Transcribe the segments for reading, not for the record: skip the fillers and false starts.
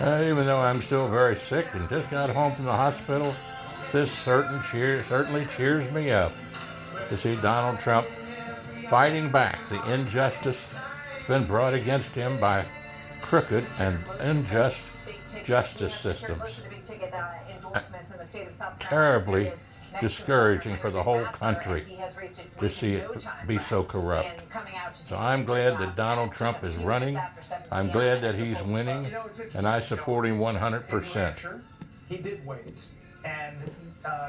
Even though I'm still very sick and just got home from the hospital, this certainly cheers me up to see Donald Trump fighting back the injustice that's been brought against him by crooked and unjust justice systems. Terribly discouraging for the whole country to see it be so corrupt. So I'm glad that Donald Trump is running. I'm glad that he's winning, and I support him 100%. He did wait, and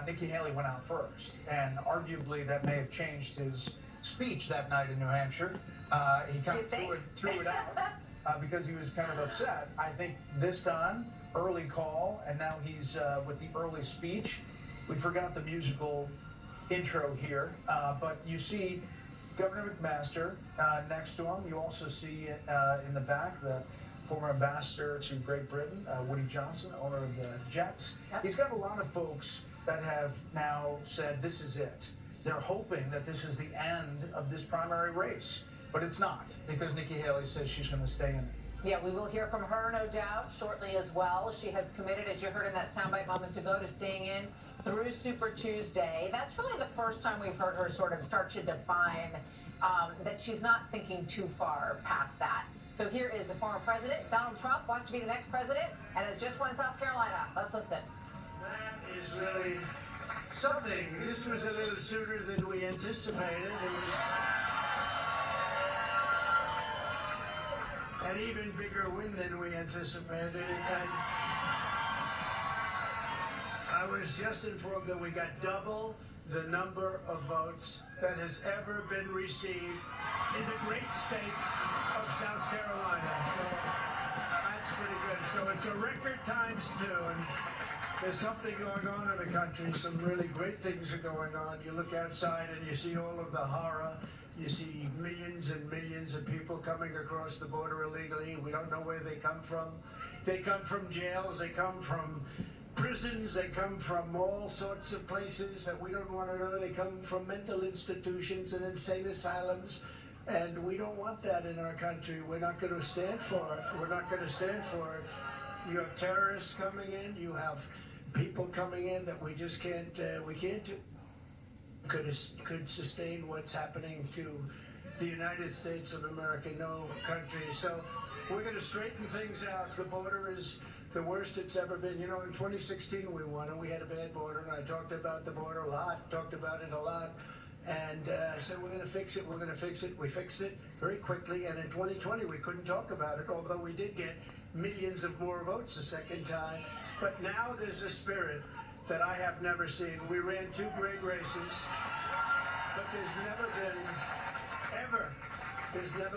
Nikki Haley went out first, and arguably that may have changed his speech that night in New Hampshire. He kind of threw it out because he was kind of upset. I think this time, early call, and now he's with the early speech. We forgot the musical intro here, but you see Governor McMaster next to him. You also see in the back the former ambassador to Great Britain, Woody Johnson, owner of the Jets. Yep. He's got a lot of folks that have now said this is it. They're hoping that this is the end of this primary race, but it's not, because Nikki Haley says she's going to stay in it. Yeah, we will hear from her, no doubt, shortly as well. She has committed, as you heard in that soundbite moments ago, to staying in through Super Tuesday. That's really the first time we've heard her sort of start to define that she's not thinking too far past that. So here is the former president. Donald Trump wants to be the next president and has just won South Carolina. Let's listen. That is really something. This was a little sooner than we anticipated. It was an even bigger win than we anticipated. And I was just informed that we got double the number of votes that has ever been received in the great state of South Carolina. So that's pretty good. So it's a record times two, and there's something going on in the country. Some really great things are going on. You look outside and you see all of the horror. You see millions and millions of people coming across the border illegally. We don't know where they come from. They come from jails. They come from prisons. They come from all sorts of places that we don't want to know. They come from mental institutions and insane asylums. And we don't want that in our country. We're not going to stand for it. We're not going to stand for it. You have terrorists coming in. You have people coming in that we just can't, we can't do. Could sustain what's happening to the United States of America, no country. So we're going to straighten things out. The border is the worst it's ever been. You know, in 2016 we won and we had a bad border, and I talked about the border a lot, talked about it a lot, and said we're going to fix it, we're going to fix it. We fixed it very quickly, and in 2020 we couldn't talk about it, although we did get millions of more votes the second time. But now there's a spirit that I have never seen. We ran two great races, but there's never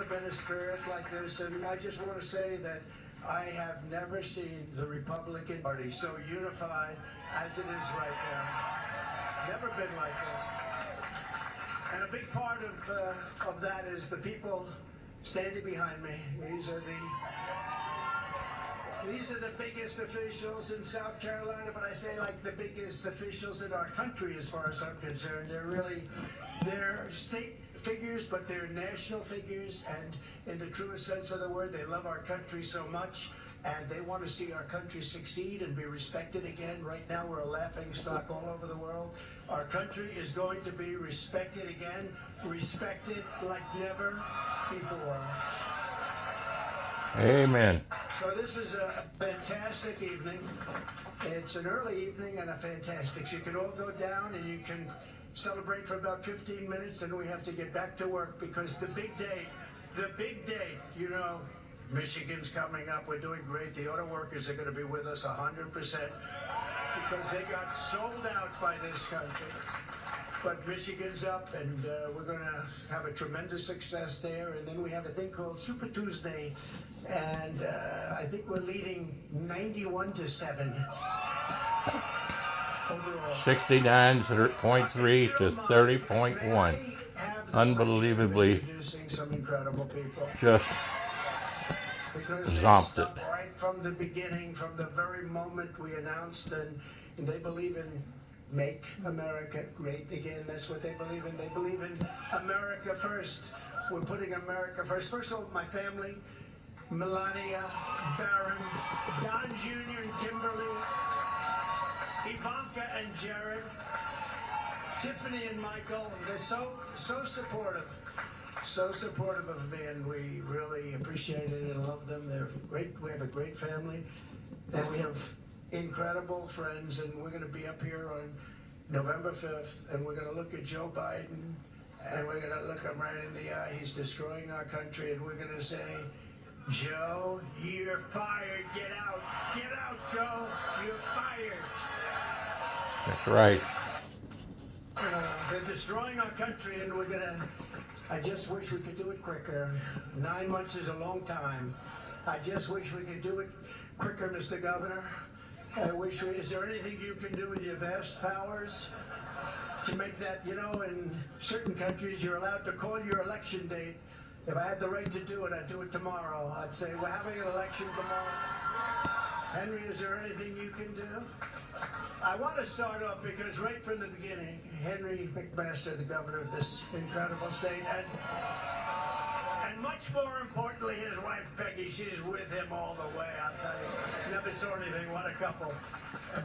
been a spirit like this. And I just want to say that I have never seen the Republican Party so unified as it is right now. Never been like that. And a big part of that is the people standing behind me. These are the biggest officials in South Carolina, but I say like the biggest officials in our country as far as I'm concerned. They're state figures, but they're national figures, and in the truest sense of the word, they love our country so much, and they want to see our country succeed and be respected again. Right now, we're a laughing stock all over the world. Our country is going to be respected again, respected like never before. Amen. So this is a fantastic evening. It's an early evening and a fantastic. So you can all go down and you can celebrate for about 15 minutes, and we have to get back to work because the big day, you know, Michigan's coming up. We're doing great. The auto workers are going to be with us 100% because they got sold out by this country. But Michigan's up, and we're going to have a tremendous success there. And then we have a thing called Super Tuesday, and I think we're leading 91-7 overall. 69.3 to 30.1. Unbelievably, some incredible people. Just zomped it. Right from the beginning, from the very moment we announced, and they believe in make America great again. That's what they believe in. They believe in America first. We're putting America first. First of all, my family, Melania, Barron, Don Jr. and Kimberly, Ivanka and Jared, Tiffany and Michael. They're so supportive. So supportive of me, and we really appreciate it and love them. They're great. We have a great family, and we have incredible friends, and we're going to be up here on November 5th, and we're going to look at Joe Biden, and we're going to look him right in the eye. He's destroying our country, and we're going to say, Joe, you're fired. Get out. Get out, Joe. You're fired. That's right. They're destroying our country, and we're going to... I just wish we could do it quicker. 9 months is a long time. I just wish we could do it quicker, Mr. Governor. I wish is there anything you can do with your vast powers to make that, in certain countries you're allowed to call your election date. If I had the right to do it, I'd do it tomorrow. I'd say, we're having an election tomorrow. Henry, is there anything you can do? I want to start off because right from the beginning, Henry McMaster, the governor of this incredible state, and much more importantly, his wife Peggy, she's with him all the way, I'll tell you. Never saw anything, what a couple.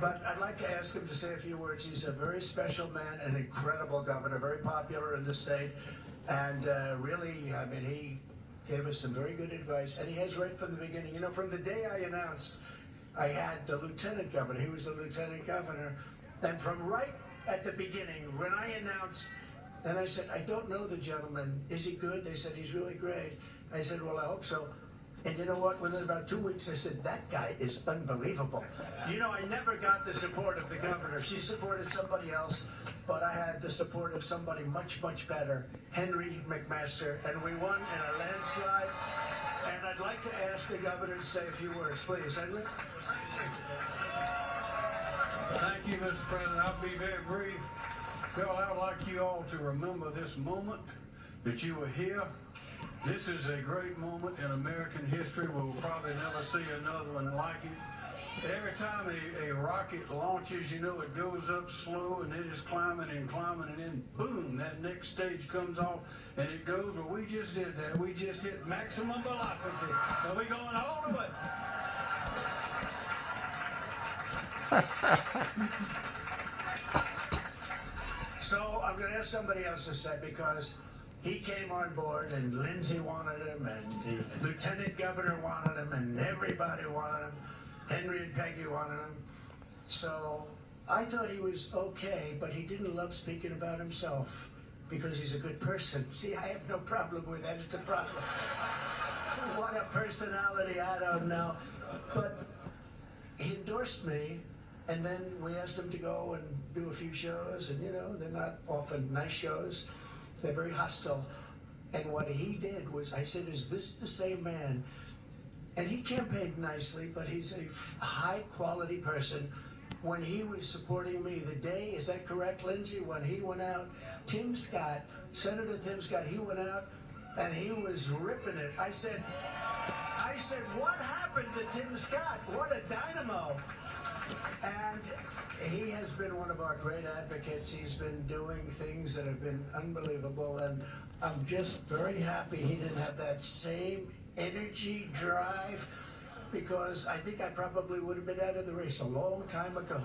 But I'd like to ask him to say a few words. He's a very special man, an incredible governor, very popular in the state, and really, I mean, he gave us some very good advice, and he has right from the beginning. From the day I announced I had the lieutenant governor. He was the lieutenant governor. And from right at the beginning, when I announced, then I said, I don't know the gentleman. Is he good? They said, he's really great. I said, well, I hope so. And you know what? Within about 2 weeks, I said, that guy is unbelievable. I never got the support of the governor. She supported somebody else, but I had the support of somebody much, much better, Henry McMaster. And we won in a landslide. And I'd like to ask the governor to say a few words, please. Henry? Thank you, Mr. President. I'll be very brief. Bill, I would like you all to remember this moment that you were here. This is a great moment in American history. We'll probably never see another one like it. Every time a rocket launches, it goes up slow and then it's climbing and climbing, and then boom, that next stage comes off and it goes. Well, we just did that. We just hit maximum velocity. And we're going all the way. So I'm going to ask somebody else to say, because he came on board and Lindsay wanted him and the lieutenant governor wanted him and everybody wanted him. Henry and Peggy wanted him. So I thought he was okay, but he didn't love speaking about himself because he's a good person. See, I have no problem with that. It's a problem. What a personality, I don't know. But he endorsed me. And then we asked him to go and do a few shows, and they're not often nice shows. They're very hostile. And what he did was, I said, is this the same man? And he campaigned nicely, but he's a high-quality person. When he was supporting me, the day, is that correct, Lindsay? When he went out, Tim Scott, Senator Tim Scott, he went out, and he was ripping it. I said, what happened to Tim Scott? What a dynamo. And he has been one of our great advocates. He's been doing things that have been unbelievable, and I'm just very happy he didn't have that same energy, drive, because I think I probably would have been out of the race a long time ago.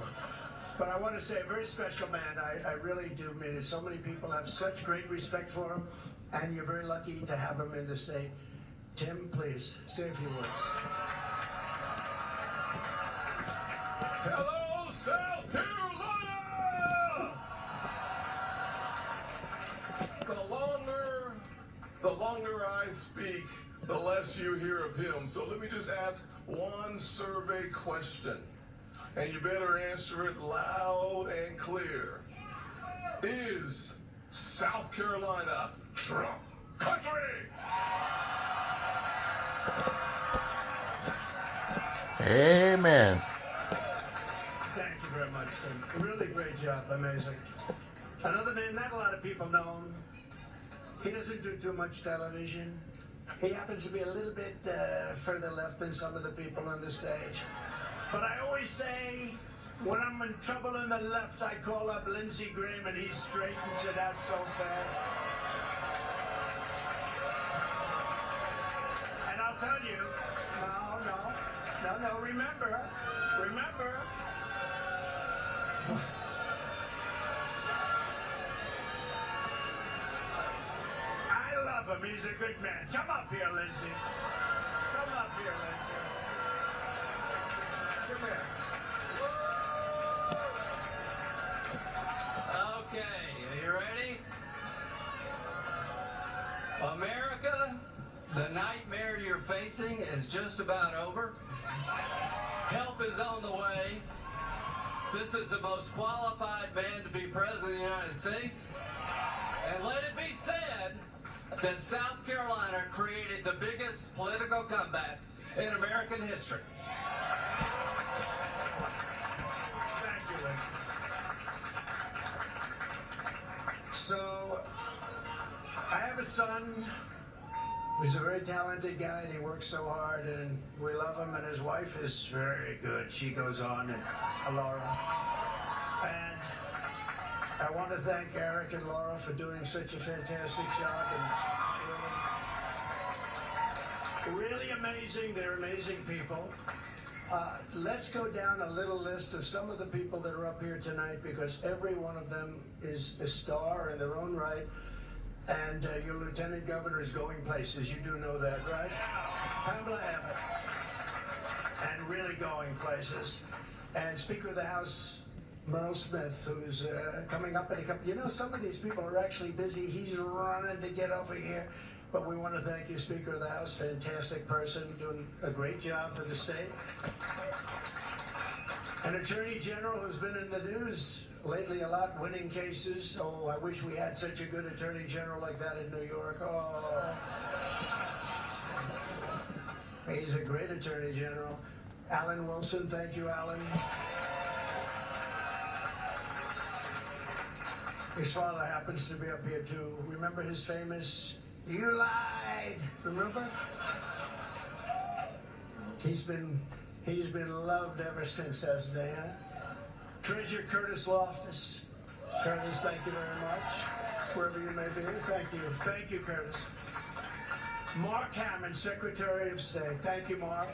But I want to say, a very special man. I really do mean it. So many people have such great respect for him, and you're very lucky to have him in the state. Tim, please, say a few words. Hello, South Carolina! The longer I speak, the less you hear of him. So let me just ask one survey question, and you better answer it loud and clear. Is South Carolina Trump country? Amen. Thank you very much, Tim. Really great job. Amazing. Another man, not a lot of people know him. He doesn't do too much television. He happens to be a little bit further left than some of the people on the stage. But I always say, when I'm in trouble on the left, I call up Lindsey Graham and he straightens it out so fast. And I'll tell you. No, remember. I love him. He's a good man. Come up here, Lindsay. Come up here, Lindsay. Come here. Okay, are you ready? America, the nightmare you're facing is just about over. Help is on the way. This is the most qualified man to be president of the United States. And let it be said that South Carolina created the biggest political comeback in American history. Thank you, Lindsay. So, I have a son who's a very talented guy, and he works so hard, and we love him, and his wife is very good. She goes on, and Laura. And I want to thank Eric and Laura for doing such a fantastic job, and really amazing. They're amazing people. Let's go down a little list of some of the people that are up here tonight, because every one of them is a star in their own right. And your lieutenant governor is going places. You do know that, right? Pamela Abbott. And really going places. And Speaker of the House, Merle Smith, who's coming up in a couple. You know, some of these people are actually busy. He's running to get over here. But we want to thank you, Speaker of the House. Fantastic person, doing a great job for the state. An Attorney General who's been in the news lately a lot, winning cases. Oh, I wish we had such a good Attorney General like that in New York. Oh. He's a great Attorney General. Alan Wilson, thank you, Alan. His father happens to be up here too. Remember his famous, "You lied," remember? He's been loved ever since that day, huh? Treasurer Curtis Loftus. Curtis, thank you very much. Wherever you may be. Thank you. Thank you, Curtis. Mark Hammond, Secretary of State. Thank you, Mark.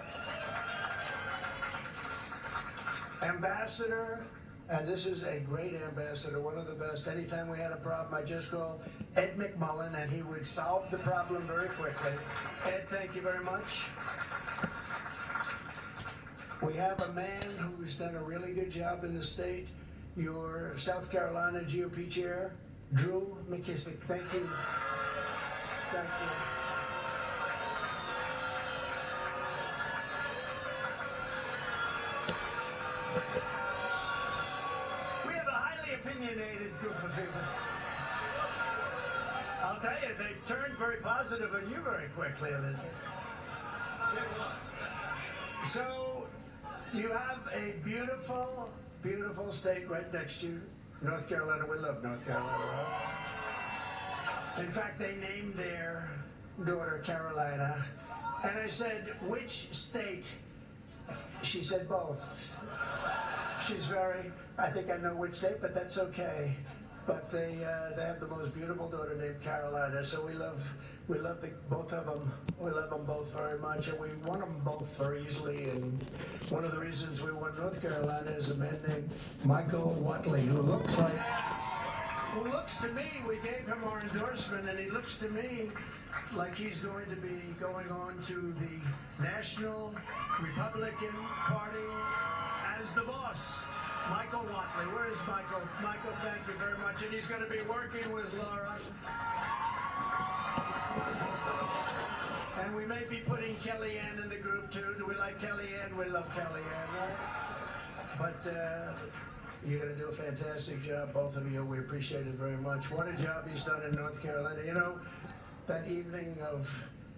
Ambassador, and this is a great ambassador, one of the best. Anytime we had a problem, I just call Ed McMullen, and he would solve the problem very quickly. Ed, thank you very much. We have a man who's done a really good job in the state, your South Carolina GOP chair, Drew McKissick. Thank you. Thank you. We have a highly opinionated group of people. I'll tell you, they turned very positive on you very quickly, Elizabeth. So, you have a beautiful, beautiful state right next to you, North Carolina. We love North Carolina. In fact, they named their daughter Carolina. And I said, which state? She said both. She's I think I know which state, but that's okay. But they have the most beautiful daughter named Carolina. So we love both of them. We love them both very much, and we won them both very easily. And one of the reasons we won North Carolina is a man named Michael Watley, who looks to me, we gave him our endorsement, and he looks to me like he's going to be going on to the National Republican Party as the boss. Michael Watley. Where is Michael? Michael, thank you very much. And he's going to be working with Laura. And we may be putting Kellyanne in the group too. Do we like Kellyanne? We love Kellyanne, right? But you're going to do a fantastic job, both of you. We appreciate it very much. What a job he's done in North Carolina. You know, that evening of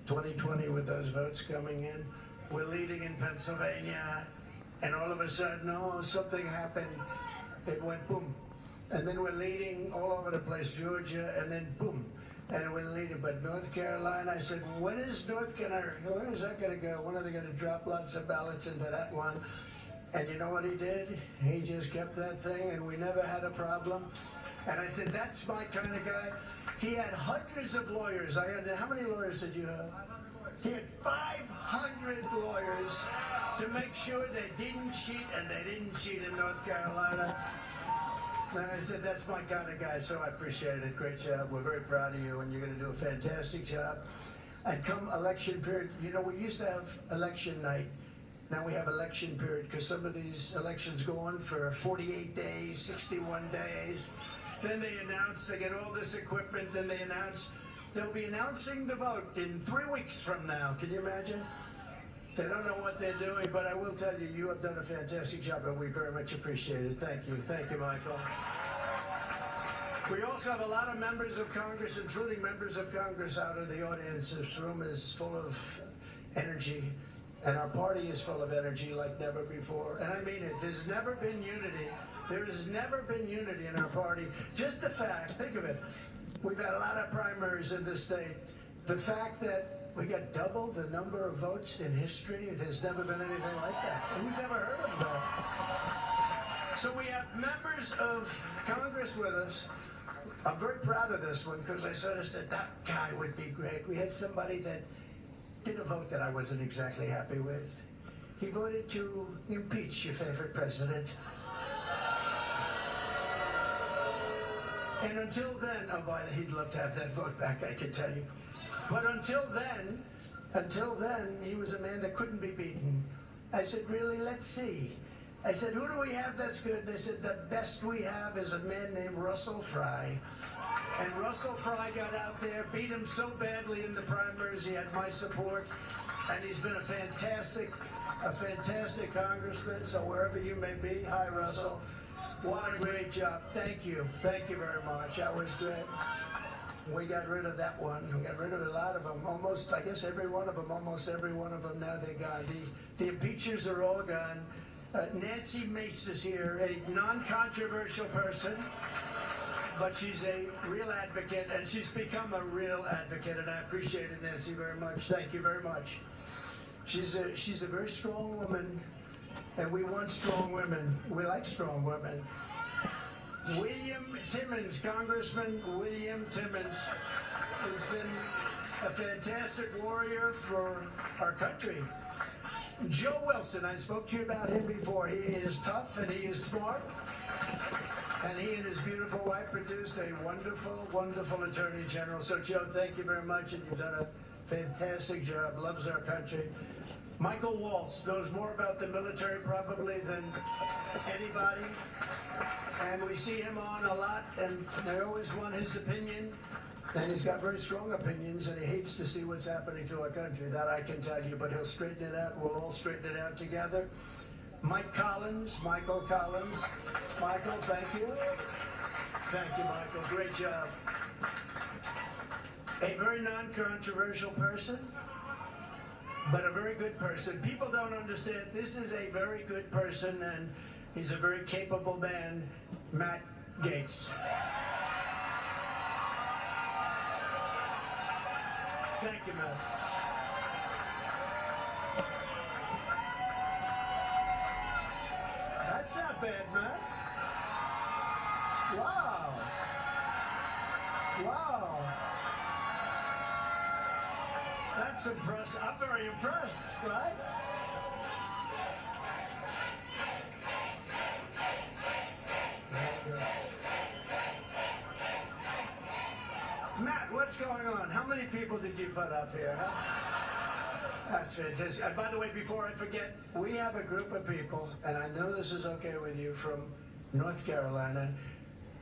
2020 with those votes coming in, we're leading in Pennsylvania. And all of a sudden, something happened. It went boom. And then we're leading all over the place, Georgia, and then boom. And we're leading. But North Carolina, I said, when is that going to go? When are they going to drop lots of ballots into that one? And you know what he did? He just kept that thing, and we never had a problem. And I said, that's my kind of guy. He had hundreds of lawyers. How many lawyers did you have? He had 500 lawyers to make sure they didn't cheat, and they didn't cheat in North Carolina. And I said, that's my kind of guy, so I appreciate it. Great job. We're very proud of you, and you're going to do a fantastic job. And come election period, you know, we used to have election night. Now we have election period because some of these elections go on for 48 days, 61 days. Then they announce, they get all this equipment, and they announce, they'll be announcing the vote in 3 weeks from now. Can you imagine? They don't know what they're doing, but I will tell you, you have done a fantastic job, and we very much appreciate it. Thank you. Thank you, Michael. We also have a lot of members of Congress, including members of Congress out in the audience. This room is full of energy, and our party is full of energy like never before. And I mean it. There's never been unity. There has never been unity in our party. Just the fact, think of it, we've had a lot of primaries in this state. The fact that we got double the number of votes in history, there's never been anything like that. Who's ever heard of that? So we have members of Congress with us. I'm very proud of this one because I sort of said that guy would be great. We had somebody that did a vote that I wasn't exactly happy with. He voted to impeach your favorite president. And until then, oh boy, he'd love to have that vote back, I can tell you. But until then, he was a man that couldn't be beaten. I said, really, let's see. I said, who do we have that's good? They said, the best we have is a man named Russell Fry. And Russell Fry got out there, beat him so badly in the primaries, he had my support. And he's been a fantastic congressman, so wherever you may be, hi, Russell. What a great job. Thank you. Thank you very much. That was great. We got rid of that one. We got rid of a lot of them. Almost, I guess every one of them, almost every one of them now they're gone. The impeachers are all gone. Nancy Mace is here, a non-controversial person, but she's a real advocate, and she's become a real advocate, and I appreciate it, Nancy, very much. Thank you very much. She's a very strong woman, and we want strong women. We like strong women. William Timmons, Congressman William Timmons, has been a fantastic warrior for our country. Joe Wilson, I spoke to you about him before. He is tough and he is smart. And he and his beautiful wife produced a wonderful, wonderful Attorney General. So Joe, thank you very much, and you've done a fantastic job, loves our country. Michael Waltz knows more about the military probably than anybody. And we see him on a lot, and I always want his opinion. And he's got very strong opinions, and he hates to see what's happening to our country. That I can tell you, but he'll straighten it out. We'll all straighten it out together. Michael Collins. Michael, thank you. Thank you, Michael. Great job. A very non-controversial person, but a very good person. People don't understand. This is a very good person, and he's a very capable man, Matt Gaetz. Thank you, Matt. That's not bad, Matt. Wow. Wow. That's impressive. I'm very impressed, right? Matt, what's going on? How many people did you put up here, huh? That's fantastic. And by the way, before I forget, we have a group of people, and I know this is okay with you, from North Carolina.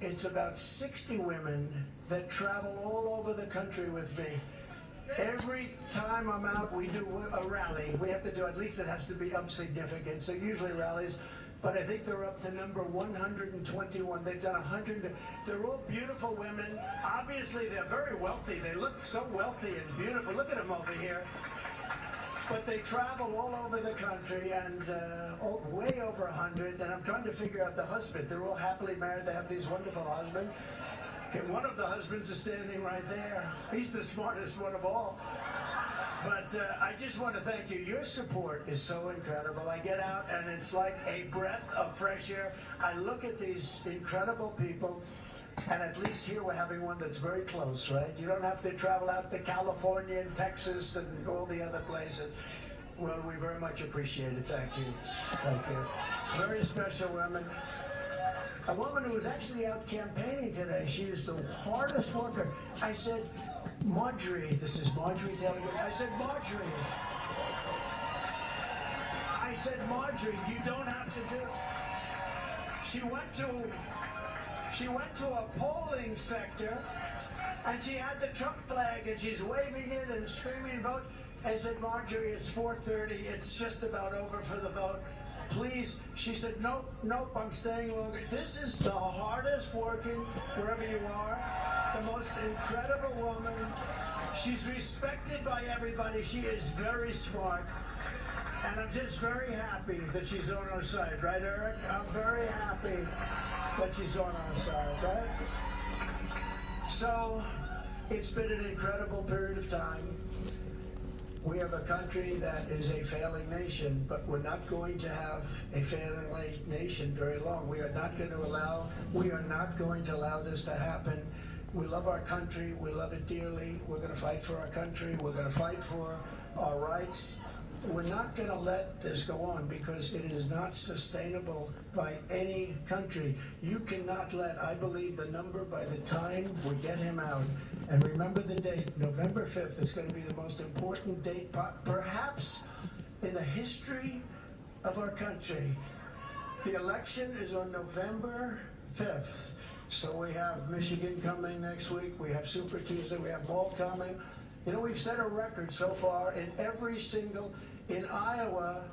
It's about 60 women that travel all over the country with me. Every time I'm out, we do a rally. We have to do, at least it has to be significant, so usually rallies. But I think they're up to number 121. They've done 100. They're all beautiful women. Obviously, they're very wealthy. They look so wealthy and beautiful. Look at them over here. But they travel all over the country, and way over 100. And I'm trying to figure out the husband. They're all happily married. They have these wonderful husbands. And one of the husbands is standing right there. He's the smartest one of all. But I just want to thank you. Your support is so incredible. I get out and it's like a breath of fresh air. I look at these incredible people. And at least here we're having one that's very close, right? You don't have to travel out to California and Texas and all the other places. Well, we very much appreciate it. Thank you. Thank you. Very special woman. A woman who was actually out campaigning today. She is the hardest worker. I said, Marjorie, this is Marjorie Taylor Greene. I said, Marjorie. I said, Marjorie, you don't have to do. She went to a polling sector, and she had the Trump flag, and she's waving it and screaming, vote. I said, Marjorie, it's 4:30. It's just about over for the vote. Please. She said, nope, I'm staying longer. This is the hardest working, wherever you are, the most incredible woman. She's respected by everybody. She is very smart. And I'm just very happy that she's on our side, right, Eric? I'm very happy that she's on our side, right? So, it's been an incredible period of time. We have a country that is a failing nation, but we're not going to have a failing nation very long. We are not going to allow this to happen. We love our country. We love it dearly. We're going to fight for our country. We're going to fight for our rights. We're not going to let this go on because it is not sustainable by any country. You cannot let, I believe, the number by the time we get him out. And remember the date, November 5th. It's going to be the most important date, perhaps, in the history of our country. The election is on November 5th. So we have Michigan coming next week. We have Super Tuesday. We have Ball coming. You know, we've set a record so far in every single. In Iowa,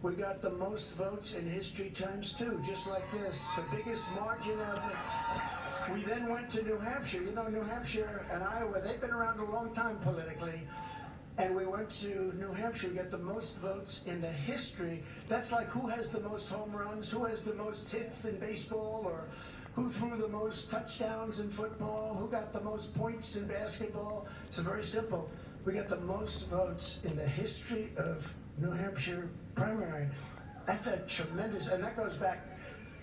we got the most votes in history times 2, just like this. The biggest margin ever. We then went to New Hampshire. You know, New Hampshire and Iowa, they've been around a long time politically. And we went to New Hampshire, we got the most votes in the history. That's like who has the most home runs, who has the most hits in baseball, or who threw the most touchdowns in football, who got the most points in basketball. It's very simple. We got the most votes in the history of New Hampshire primary. That's a tremendous, and that goes back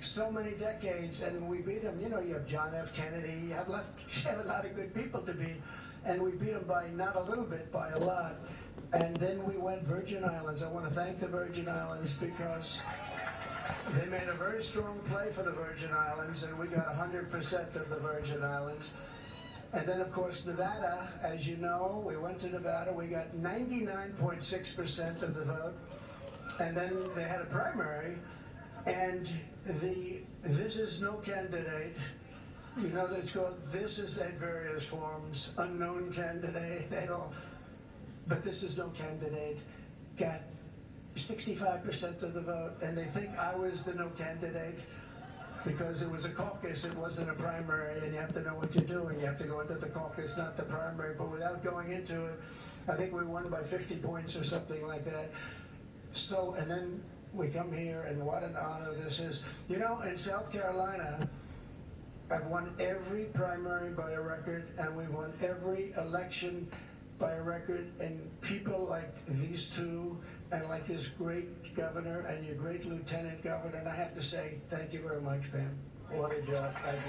so many decades, and we beat them. You know, you have John F. Kennedy, you have a lot of good people to beat, and we beat them by not a little bit, by a lot. And then we went Virgin Islands. I want to thank the Virgin Islands because they made a very strong play for the Virgin Islands, and we got 100% of the Virgin Islands. And then, of course, Nevada, as you know, we went to Nevada. We got 99.6% of the vote. And then they had a primary, and this is no candidate. You know, it's called, this is at various forms, unknown candidate, but this is no candidate, got 65% of the vote, and they think I was the no candidate because it was a caucus, it wasn't a primary, and you have to know what you're doing. You have to go into the caucus, not the primary, but without going into it, I think we won by 50 points or something like that. So, and then we come here, and what an honor this is. You know, in South Carolina, I've won every primary by a record, and we've won every election by a record, and people like these two, and like this great governor and your great lieutenant governor, and I have to say, thank you very much, Pam. What a job. Thank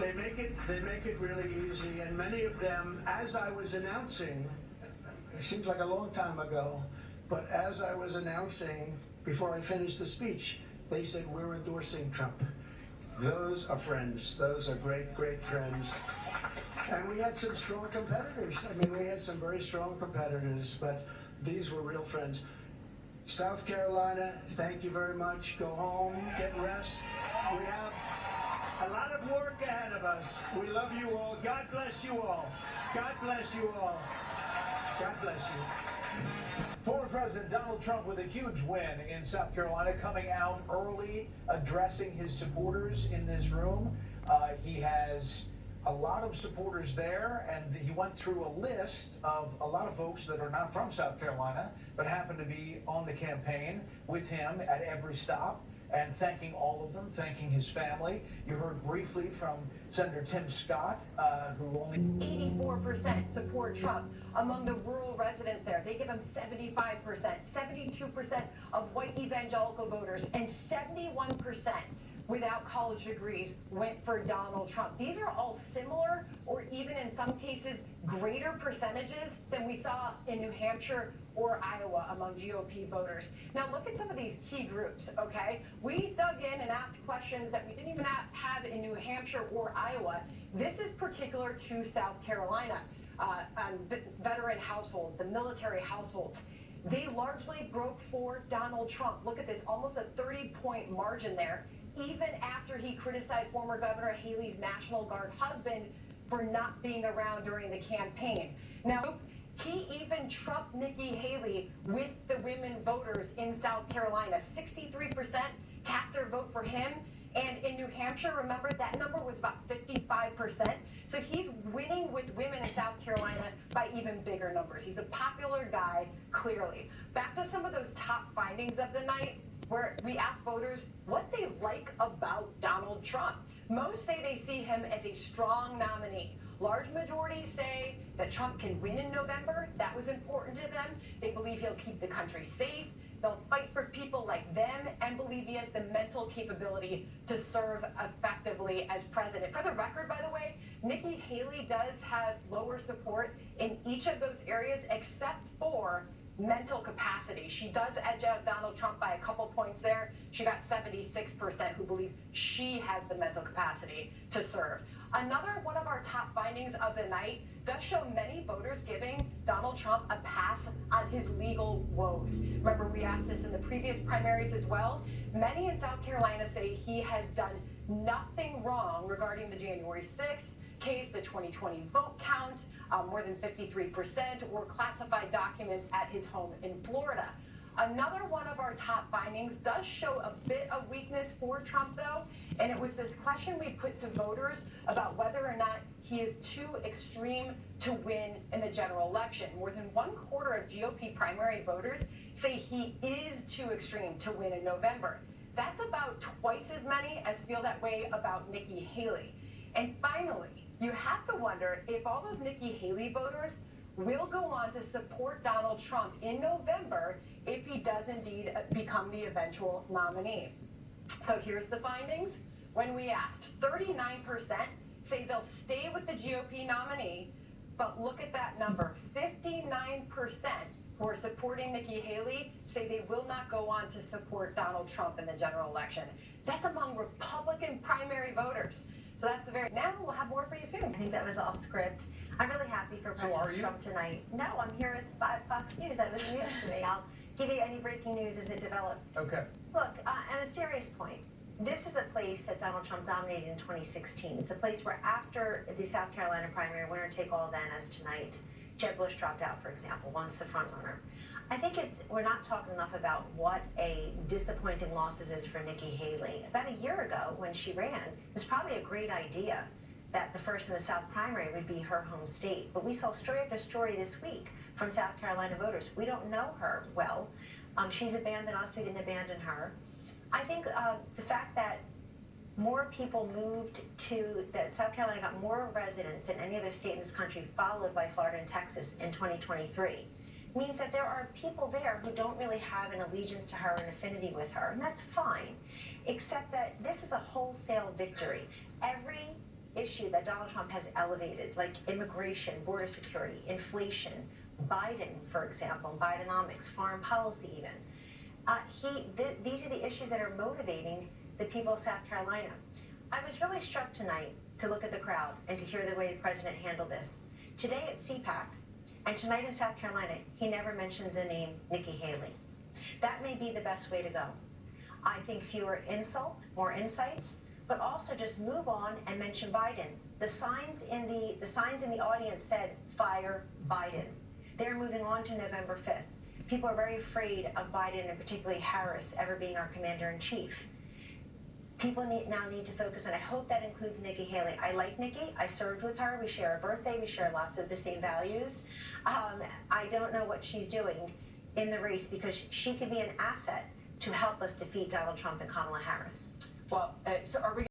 you. They make it really easy, and many of them, as I was announcing, it seems like a long time ago, but as I was announcing, before I finished the speech, they said, we're endorsing Trump. Those are friends. Those are great, great friends. And we had some strong competitors. I mean, we had some very strong competitors, but these were real friends. South Carolina, thank you very much. Go home, get rest. We have a lot of work ahead of us. We love you all. God bless you all. God bless you all. God bless you. Former President Donald Trump with a huge win in South Carolina, coming out early, addressing his supporters in this room. He has a lot of supporters there, and he went through a list of a lot of folks that are not from South Carolina, but happen to be on the campaign with him at every stop. and thanking all of them, thanking his family. You heard briefly from Senator Tim Scott, who only 84% support Trump among the rural residents there. They give him 75%, 72% of white evangelical voters, and 71% without college degrees went for Donald Trump. These are all similar, or even in some cases, greater percentages than we saw in New Hampshire or Iowa among GOP voters. Now look at some of these key groups, okay? We dug in and asked questions that we didn't even have in New Hampshire or Iowa. This is particular to South Carolina. Veteran households, the military households. They largely broke for Donald Trump. Look at this, almost a 30-point margin there, even after he criticized former Governor Haley's National Guard husband for not being around during the campaign. Now, he even trumped Nikki Haley with the women voters in South Carolina. 63% cast their vote for him. And in New Hampshire, remember, that number was about 55%. So he's winning with women in South Carolina by even bigger numbers. He's a popular guy, clearly. Back to some of those top findings of the night, where we asked voters what they like about Donald Trump. Most say they see him as a strong nominee. Large majorities say that Trump can win in November. That was important to them. They believe he'll keep the country safe. They'll fight for people like them and believe he has the mental capability to serve effectively as president. For the record, by the way, Nikki Haley does have lower support in each of those areas except for mental capacity. She does edge out Donald Trump by a couple points there. She got 76% who believe she has the mental capacity to serve. Another one of our top findings of the night does show many voters giving Donald Trump a pass on his legal woes. Remember, we asked this in the previous primaries as well. Many in South Carolina say he has done nothing wrong regarding the January 6th case, the 2020 vote count, more than 53%, or classified documents at his home in Florida. Another one of our top findings does show a bit of weakness for Trump, though, and it was this question we put to voters about whether or not he is too extreme to win in the general election. More than 1/4 of GOP primary voters say he is too extreme to win in November. That's about twice as many as feel that way about Nikki Haley. And finally, you have to wonder if all those Nikki Haley voters will go on to support Donald Trump in November if he does indeed become the eventual nominee. So here's the findings. When we asked, 39% say they'll stay with the GOP nominee, but look at that number, 59% who are supporting Nikki Haley say they will not go on to support Donald Trump in the general election. That's among Republican primary voters. So that's the very, now we'll have more for you soon. I think that was off script. I'm really happy for President Trump tonight. No, I'm here as Fox News. That was news to me. I'll give you any breaking news as it develops. Okay. Look, on a serious point, this is a place that Donald Trump dominated in 2016. It's a place where after the South Carolina primary, winner take all then as tonight, Jeb Bush dropped out, for example, once the front runner. I think we're not talking enough about what a disappointing loss is for Nikki Haley. About a year ago, when she ran, it was probably a great idea that the first in the South primary would be her home state. But we saw story after story this week from South Carolina voters. We don't know her well. She's abandoned us. We didn't abandon her. I think the fact that more people moved that South Carolina got more residents than any other state in this country, followed by Florida and Texas in 2023. Means that there are people there who don't really have an allegiance to her, an affinity with her, and that's fine, except that this is a wholesale victory. Every issue that Donald Trump has elevated, like immigration, border security, inflation, Biden, for example, Bidenomics, foreign policy even, these are the issues that are motivating the people of South Carolina. I was really struck tonight to look at the crowd and to hear the way the president handled this. Today at CPAC, and tonight in South Carolina, he never mentioned the name Nikki Haley. That may be the best way to go. I think fewer insults, more insights, but also just move on and mention Biden. The signs in the audience said, fire Biden. They're moving on to November 5th. People are very afraid of Biden, and particularly Harris, ever being our commander-in-chief. People now need to focus, and I hope that includes Nikki Haley. I like Nikki. I served with her. We share a birthday. We share lots of the same values. I don't know what she's doing in the race because she could be an asset to help us defeat Donald Trump and Kamala Harris. Well, so are we